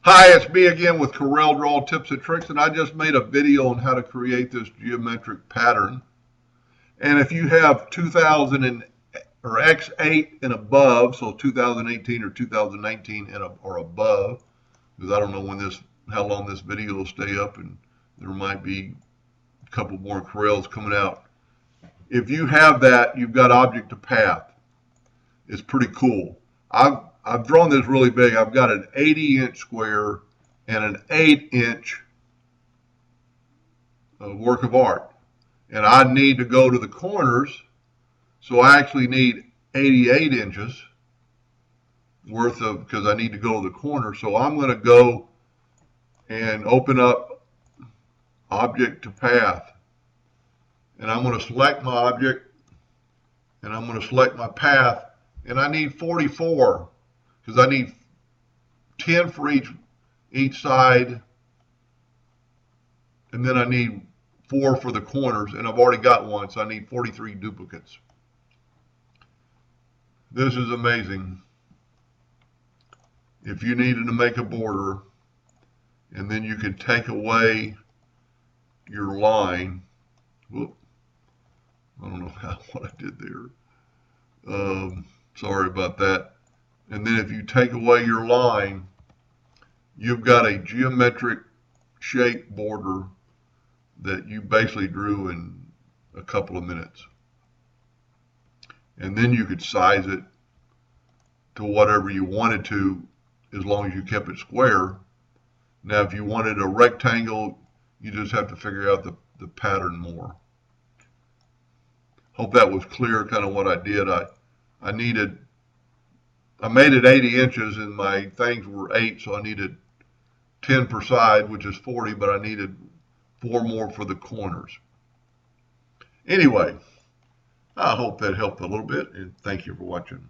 Hi, it's me again with Corel Draw tips and tricks, and I just made a video on how to create this geometric pattern. And if you have 2000 or X8 and above, so 2018 or 2019 or above, because I don't know how long this video will stay up, and there might be a couple more Corels coming out. If you have that, you've got object to path. It's pretty cool. I've drawn this really big. I've got an 80-inch square and an 8-inch work of art. And I need to go to the corners, so I actually need 88 inches worth of, because I need to go to the corner. So I'm going to go and open up object to path. And I'm going to select my object, and I'm going to select my path, and I need 44. Because I need 10 for each side, and then I need 4 for the corners, and I've already got one, so I need 43 duplicates. This is amazing. If you needed to make a border, and then you could take away your line. Whoop. I don't know what I did there. Sorry about that. And then if you take away your line, you've got a geometric shape border that you basically drew in a couple of minutes. And then you could size it to whatever you wanted to, as long as you kept it square. Now, if you wanted a rectangle, you just have to figure out the pattern more. Hope that was clear, kind of what I did. I made it 80 inches and my things were 8, so I needed 10 per side, which is 40, but I needed 4 more for the corners. Anyway, I hope that helped a little bit, and thank you for watching.